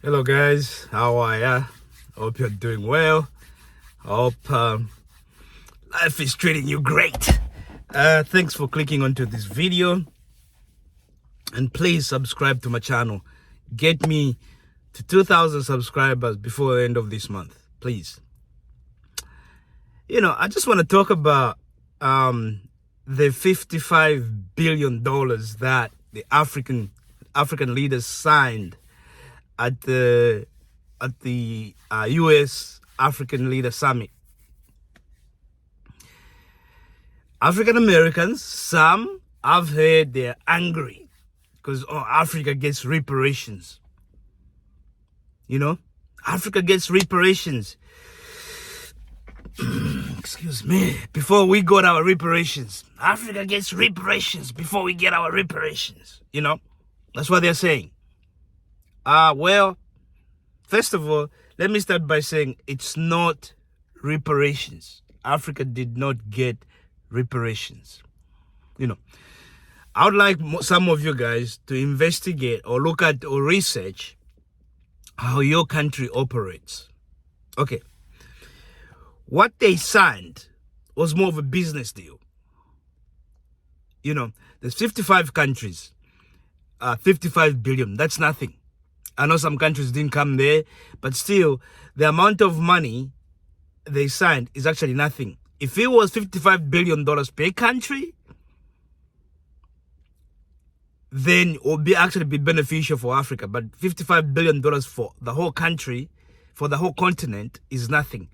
Hello guys, how are ya? Hope you're doing well. Hope life is treating you great. Thanks for clicking onto this video, and please subscribe to my channel. Get me to 2,000 subscribers before the end of this month, please. I just want to talk about the $55 billion that the African leaders signed at the U.S. African Leader Summit. African Americans, some I've heard they're angry because Africa gets reparations. Africa gets reparations. Excuse me. Before we got our reparations, Africa gets reparations before we get our reparations. That's what they're saying. Well, first of all, let me start by saying it's not reparations. Africa did not get reparations. I would like some of you guys to investigate or look at or research how your country operates. Okay. What they signed was more of a business deal. There's 55 countries, 55 billion. That's nothing. I know some countries didn't come there, but still, the amount of money they signed is actually nothing. If it was $55 billion per country, then it would actually be beneficial for Africa. But $55 billion for the whole country, for the whole continent, is nothing.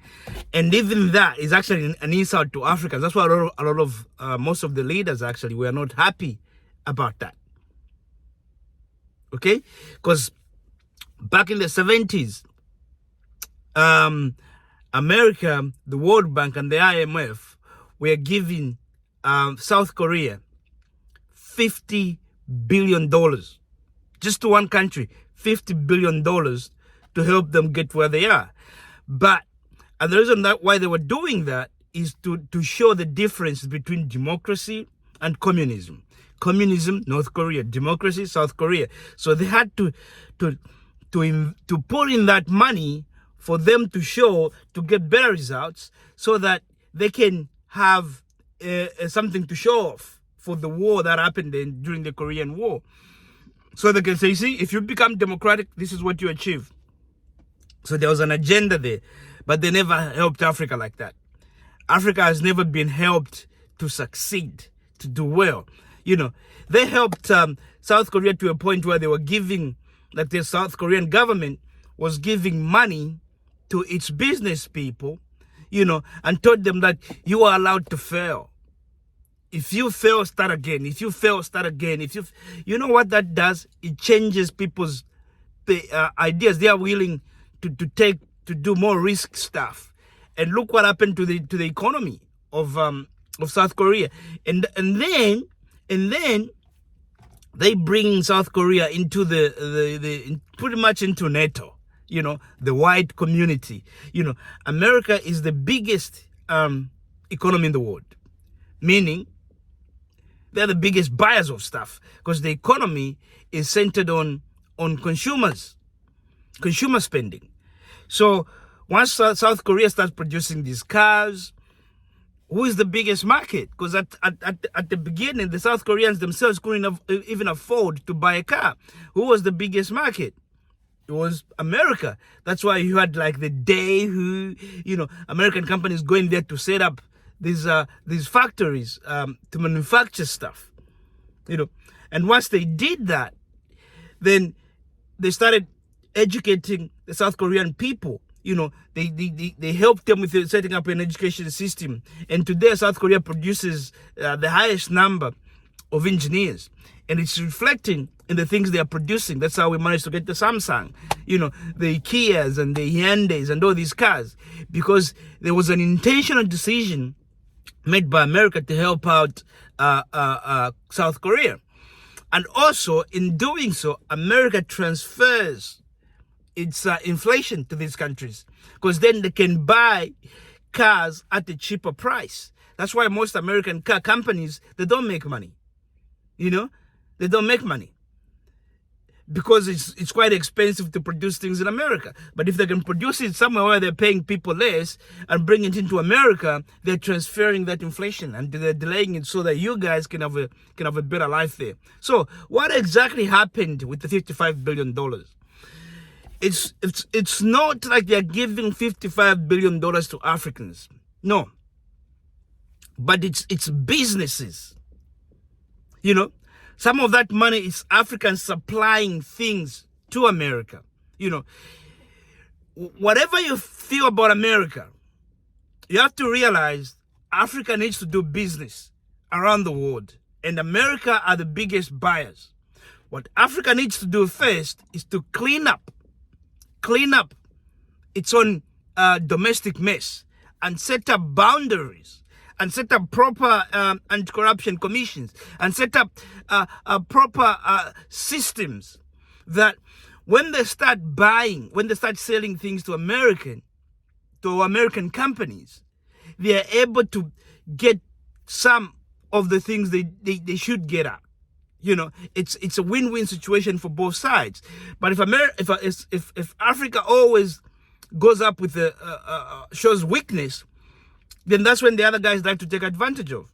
And even that is actually an insult to Africans. That's why most of the leaders actually were not happy about that. Okay? Because back in the 70s, America, the World Bank, and the IMF were giving South Korea $50 billion. Just to one country, $50 billion to help them get where they are. And the reason why they were doing that is to show the difference between democracy and communism. Communism, North Korea; democracy, South Korea. So they had to put in that money for them to get better results, so that they can have something to show off for the war that happened during the Korean War. So they can say, see, if you become democratic, this is what you achieve. So there was an agenda there, but they never helped Africa like that. Africa has never been helped to succeed, to do well. They helped South Korea to a point where they were giving, like the South Korean government was giving money to its business people, and told them that you are allowed to fail. If you fail, start again. If you fail, start again. You know what that does? It changes people's ideas. They are willing to do more risk stuff. And look what happened to the economy of South Korea. And then they bring South Korea into pretty much into NATO. The white community. America is the biggest economy in the world, meaning they're the biggest buyers of stuff, because the economy is centered on consumer spending. So once South Korea starts producing these cars, who is the biggest market? Because at the beginning, the South Koreans themselves couldn't even afford to buy a car. Who was the biggest market? It was America. That's why you had like the Daewoo, American companies going there to set up these factories to manufacture stuff. And once they did that, then they started educating the South Korean people. They helped them with setting up an education system. And today, South Korea produces the highest number of engineers. And it's reflecting in the things they are producing. That's how we managed to get the Samsung, the Kias and the Hyundais and all these cars. Because there was an intentional decision made by America to help out South Korea. And also, in doing so, America transfers its inflation to these countries, because then they can buy cars at a cheaper price. That's why most American car companies, they don't make money. They don't make money. because it's quite expensive to produce things in America. But if they can produce it somewhere where they're paying people less and bring it into America, they're transferring that inflation and they're delaying it so that you guys can have a better life there. So what exactly happened with the $55 billion? It's not like they're giving $55 billion to Africans. No. But it's businesses. You know, some of that money is Africans supplying things to America. You know, whatever you feel about America, you have to realize Africa needs to do business around the world. And America are the biggest buyers. What Africa needs to do first is to clean up its own domestic mess and set up boundaries and set up proper anti-corruption commissions and set up proper systems that when they start selling things to American companies, they are able to get some of the things they should get out. You know, it's a win-win situation for both sides. But if Africa always goes up with shows weakness, then that's when the other guys like to take advantage of.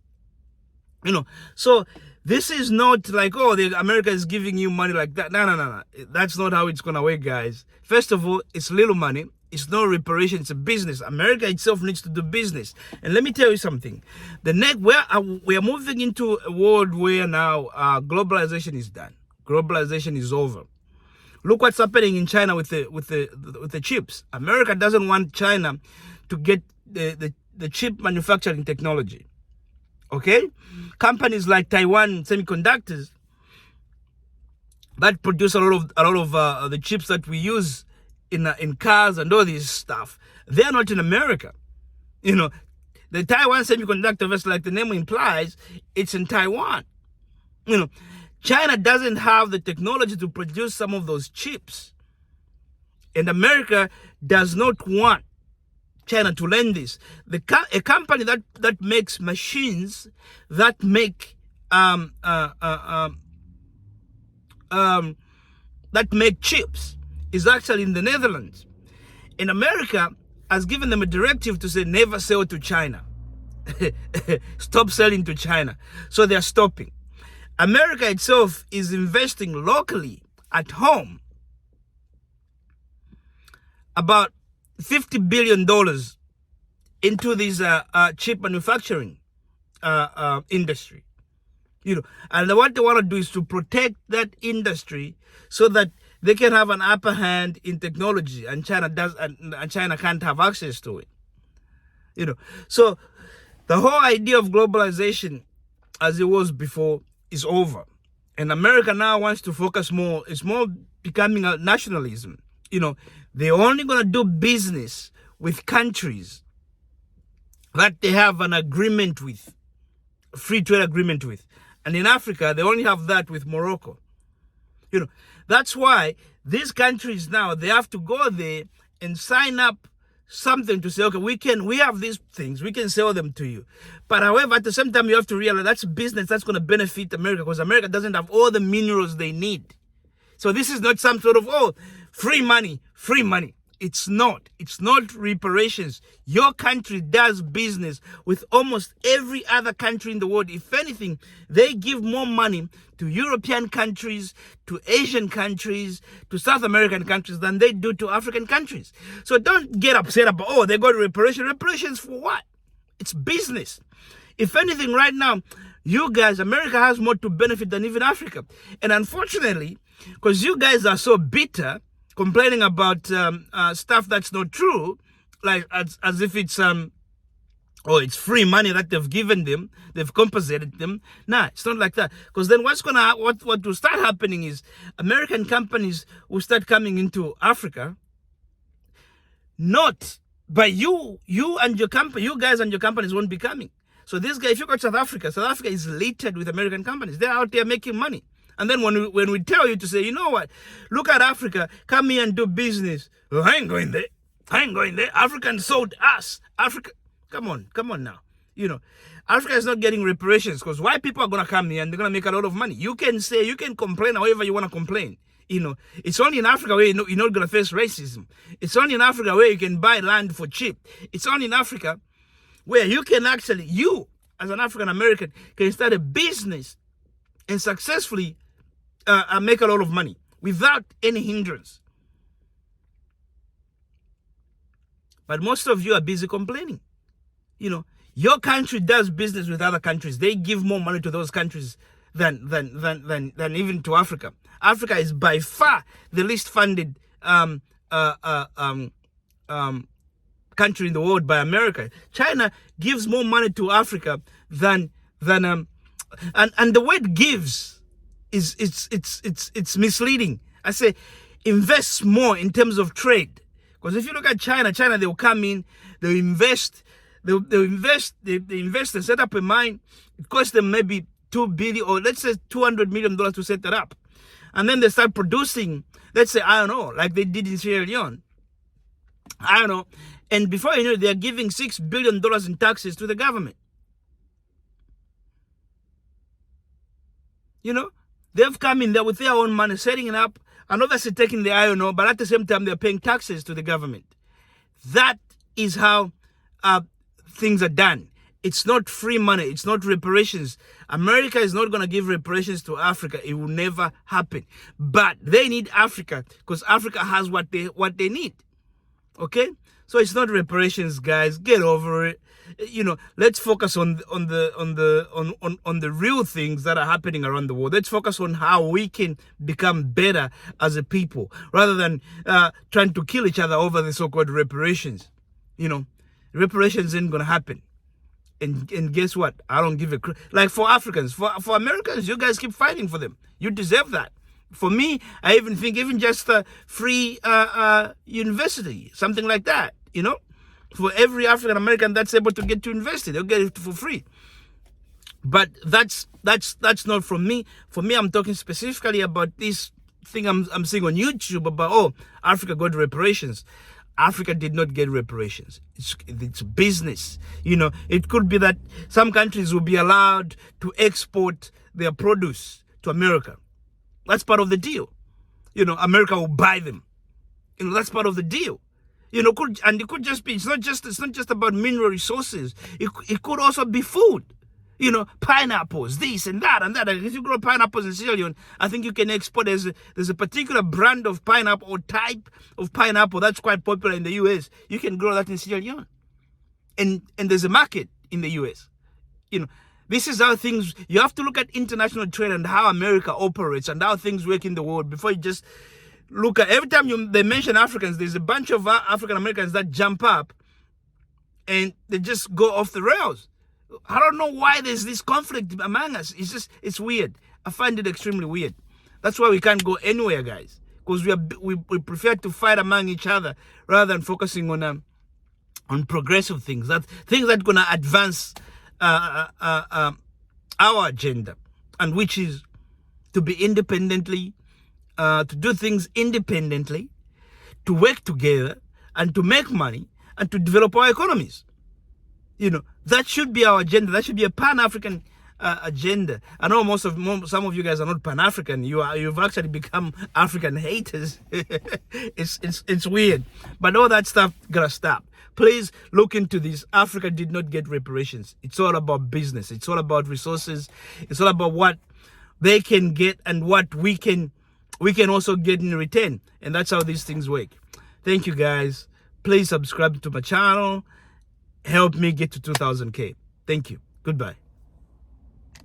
You know, so this is not like, oh, America is giving you money like that. No. That's not how it's gonna work, guys. First of all, it's little money. It's no reparation. It's a business. America itself needs to do business. And let me tell you something. We are moving into a world where now globalization is done. Globalization is over. Look what's happening in China with the chips. America doesn't want China to get the chip manufacturing technology. Okay, companies like Taiwan Semiconductors that produce a lot of the chips that we use in cars and all this stuff, they are not in America. You know, the Taiwan Semiconductor, just like the name implies, it's in Taiwan. You know, China doesn't have the technology to produce some of those chips, and America does not want China to learn this. A company that makes machines that make chips is actually in the Netherlands. And America has given them a directive to say never sell to China. Stop selling to China. So they're stopping. America itself is investing locally at home about $50 billion into this chip manufacturing industry. You know, and what they want to do is to protect that industry so that they can have an upper hand in technology, and China can't have access to it. You know, so the whole idea of globalization, as it was before, is over, and America now wants to focus more. It's more becoming a nationalism. You know, they're only going to do business with countries that they have an agreement with, a free trade agreement with, and in Africa they only have that with Morocco. You know, that's why these countries now, they have to go there and sign up something to say, okay, we have these things, we can sell them to you. But however, at the same time, you have to realize that's business that's going to benefit America, because America doesn't have all the minerals they need. So this is not some sort of, free money. It's not reparations. Your country does business with almost every other country in the world. If anything, they give more money to European countries, to Asian countries, to South American countries than they do to African countries. So don't get upset about, they got reparations. Reparations for what? It's business. If anything, right now, you guys, America has more to benefit than even Africa. And unfortunately, because you guys are so bitter, complaining about stuff that's not true, like as if it's it's free money that they've given them, they've compensated them. Nah, it's not like that. Because then what will start happening is American companies will start coming into Africa, not by you and your company. You guys and your companies won't be coming. So this guy, if you go to South Africa is littered with American companies. They're out there making money. And then when we tell you to say, you know what, look at Africa, come here and do business. Oh, I ain't going there. Africans sold us. Africa, come on now. You know, Africa is not getting reparations because white people are going to come here and they're going to make a lot of money. You can complain however you want to complain. It's only in Africa where you're not going to face racism. It's only in Africa where you can buy land for cheap. It's only in Africa where you can actually, you as an African American, can start a business and successfully make a lot of money without any hindrance. But most of you are busy complaining. Your country does business with other countries. They give more money to those countries than even to Africa. Africa is by far the least funded country in the world by America. China gives more money to Africa than and the word gives is it's misleading. I say invest more in terms of trade, because if you look at China, they'll come in, they'll invest, they invest and set up a mine. It costs them maybe $2 billion, or let's say $200 million to set that up, and then they start producing, let's say, iron ore, like they did in Sierra Leone. Iron ore. And before you know it, they're giving $6 billion in taxes to the government. They've come in there with their own money, setting it up, and obviously taking the iron ore, but at the same time, they're paying taxes to the government. That is how things are done. It's not free money. It's not reparations. America is not going to give reparations to Africa. It will never happen. But they need Africa, because Africa has what they need. Okay? So it's not reparations, guys. Get over it. Let's focus on the real things that are happening around the world. Let's focus on how we can become better as a people, rather than trying to kill each other over the so-called reparations. Reparations ain't gonna happen. And guess what? I don't give a crap. Like for Africans, for Americans, you guys keep fighting for them. You deserve that. For me, I even think just a free university, something like that. For every African American that's able to get to university, they'll get it for free. But that's not from me. For me, I'm talking specifically about this thing I'm seeing on YouTube about, Africa got reparations. Africa did not get reparations. It's business. It could be that some countries will be allowed to export their produce to America. That's part of the deal. America will buy them. That's part of the deal. And it could just be, it's not just about mineral resources. It could also be food. Pineapples, this and that and that. And if you grow pineapples in Sierra Leone, I think you can export. There's a particular brand of pineapple or type of pineapple that's quite popular in the US. You can grow that in Sierra Leone. And there's a market in the US. This is how things, you have to look at international trade and how America operates and how things work in the world before you just look at, every time they mention Africans, there's a bunch of African Americans that jump up and they just go off the rails. I don't know why there's this conflict among us. It's weird. I find it extremely weird. That's why we can't go anywhere, guys. Because we prefer to fight among each other rather than focusing on progressive things. Things that are gonna advance our agenda, and which is to be independently, to do things independently, to work together, and to make money, and to develop our economies. That should be our agenda. That should be a Pan-African agenda. I know some of you guys are not Pan-African. You've actually become African haters. It's weird, but all that stuff gotta stop. Please look into this. Africa did not get reparations. It's all about business. It's all about resources. It's all about what they can get and what we can also get in return. And that's how these things work. Thank you, guys. Please subscribe to my channel. Help me get to 2,000K. Thank you. Goodbye.